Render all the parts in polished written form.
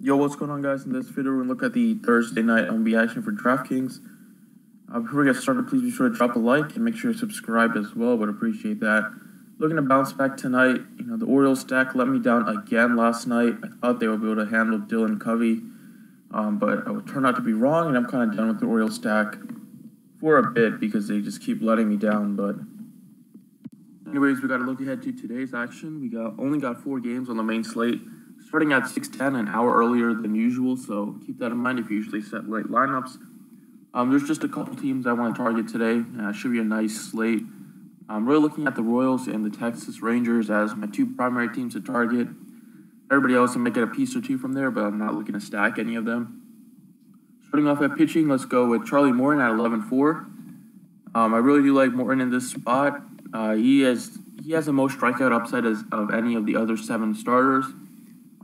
Yo, what's going on, guys? In this video, we're going to look at the Thursday night MLB action for DraftKings. Before we get started, please be sure to drop a like and make sure to subscribe as well. Would appreciate that. Looking to bounce back tonight. The Orioles stack let me down again last night. I thought they would be able to handle Dylan Covey, but I would turn out to be wrong, and I'm kind of done with the Orioles stack for a bit because they just keep letting me down. But anyways, we got to look ahead to today's action. We only got 4 games on the main slate, starting at 6:10, an hour earlier than usual, so keep that in mind if you usually set late lineups. There's just a couple teams I want to target today. Should be a nice slate. I'm really looking at the Royals and the Texas Rangers as my 2 primary teams to target. Everybody else, I'm going to get a piece or 2 from there, but I'm not looking to stack any of them. Starting off at pitching, let's go with Charlie Morton at 11-4. I really do like Morton in this spot. He has the most strikeout upside of any of the other 7 starters.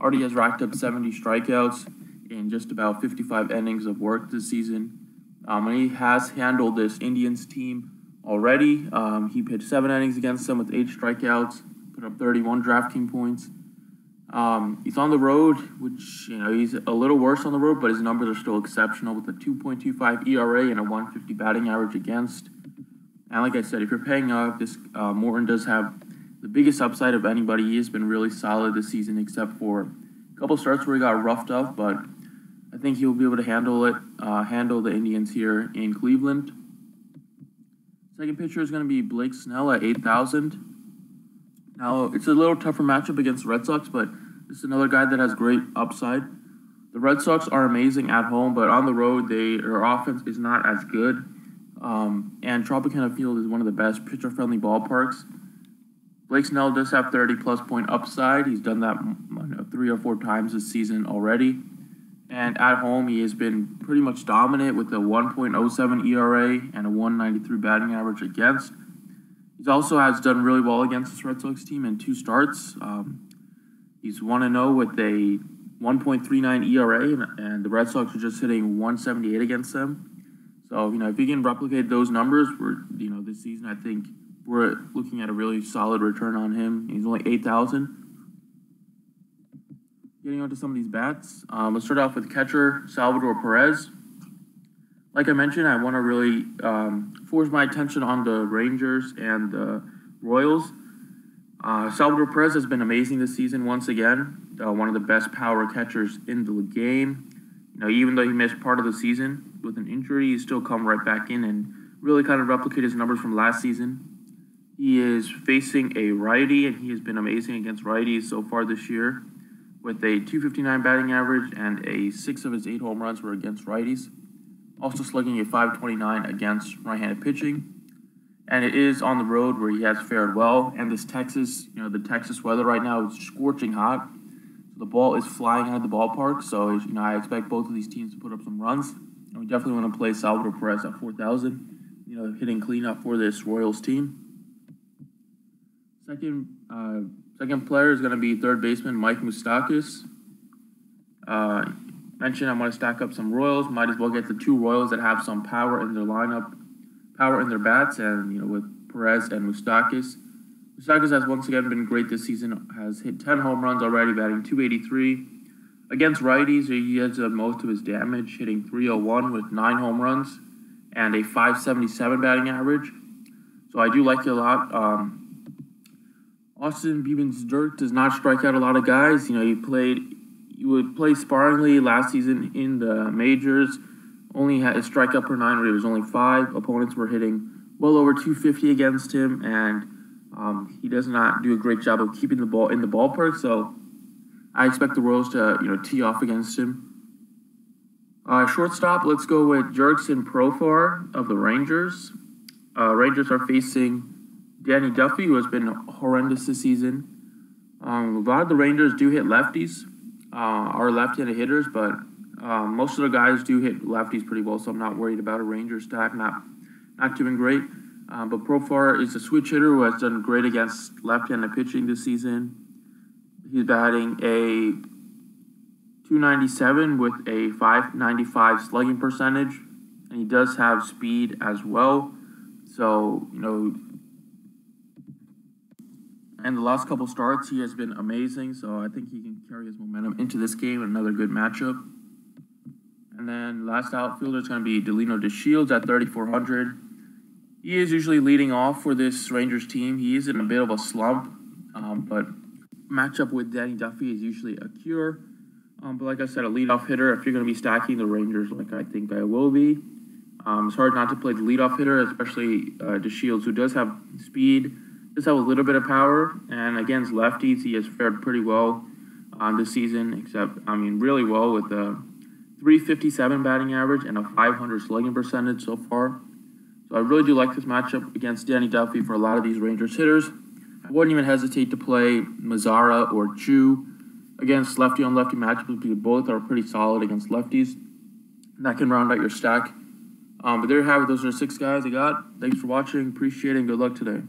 Already has racked up 70 strikeouts in just about 55 innings of work this season. And he has handled this Indians team already. He pitched 7 innings against them with 8 strikeouts, put up 31 DraftKings points. He's on the road, which, he's a little worse on the road, but his numbers are still exceptional with a 2.25 ERA and a 150 batting average against. And like I said, if you're paying up, this Morton does have the biggest upside of anybody. He has been really solid this season, except for a couple starts where he got roughed up, but I think he'll be able to handle the Indians here in Cleveland. Second pitcher is going to be Blake Snell at 8,000. Now, it's a little tougher matchup against the Red Sox, but this is another guy that has great upside. The Red Sox are amazing at home, but on the road, their offense is not as good. And Tropicana Field is one of the best pitcher-friendly ballparks. Blake Snell does have 30-plus point upside. He's done that 3 or 4 times this season already. And at home, he has been pretty much dominant with a 1.07 ERA and a 193 batting average against. He also has done really well against this Red Sox team in 2 starts. He's 1-0 with a 1.39 ERA, and the Red Sox are just hitting 178 against them. So, if you can replicate those numbers for, this season, I think we're looking at a really solid return on him. He's only 8,000. Getting on to some of these bats. Let's start off with catcher Salvador Perez. Like I mentioned, I want to really force my attention on the Rangers and the Royals. Salvador Perez has been amazing this season once again. One of the best power catchers in the game. Even though he missed part of the season with an injury, he's still come right back in and really kind of replicate his numbers from last season. He is facing a righty, and he has been amazing against righties so far this year, with a 259 batting average, and 6 of his 8 home runs were against righties. Also slugging a 529 against right-handed pitching. And it is on the road where he has fared well. And this Texas, the Texas weather right now is scorching hot. So the ball is flying out of the ballpark. So, I expect both of these teams to put up some runs. And we definitely want to play Salvador Perez at 4,000, hitting cleanup for this Royals team. Second player is going to be third baseman Mike Moustakas. Mentioned I want to stack up some Royals. Might as well get the 2 Royals that have some power in their lineup, power in their bats, and with Perez and Moustakas. Moustakas has once again been great this season. Has hit 10 home runs already, batting .283. Against righties, he has done most of his damage, hitting .301 with 9 home runs and a .577 batting average. So I do like it a lot. Austin Beavens-Dirk does not strike out a lot of guys. He would play sparingly last season in the majors. Only had a strikeout per 9 rate was only 5. Opponents were hitting well over 250 against him, and he does not do a great job of keeping the ball in the ballpark. So I expect the Royals to tee off against him. Shortstop, let's go with Jurickson Profar of the Rangers. Rangers are facing Danny Duffy, who has been horrendous this season. A lot of the Rangers do hit lefties, are left-handed hitters, but most of the guys do hit lefties pretty well, so I'm not worried about a Rangers stack, not doing great. But Profar is a switch hitter who has done great against left-handed pitching this season. He's batting a .297 with a .595 slugging percentage, and he does have speed as well. So, And the last couple starts, he has been amazing, so I think he can carry his momentum into this game. Another good matchup. And then last outfielder is going to be Delino DeShields at 3,400. He is usually leading off for this Rangers team. He is in a bit of a slump, but matchup with Danny Duffy is usually a cure. But like I said, a leadoff hitter, if you're going to be stacking the Rangers like I think I will be, it's hard not to play the leadoff hitter, especially DeShields, who does have speed, does have a little bit of power, and against lefties, he has fared pretty well this season, except, really well with a 357 batting average and a 500 slugging percentage so far. So I really do like this matchup against Danny Duffy for a lot of these Rangers hitters. I wouldn't even hesitate to play Mazzara or Chu against lefty-on-lefty matchups because both are pretty solid against lefties. And that can round out your stack. But there you have it. Those are 6 guys I got. Thanks for watching. Appreciate it, and good luck today.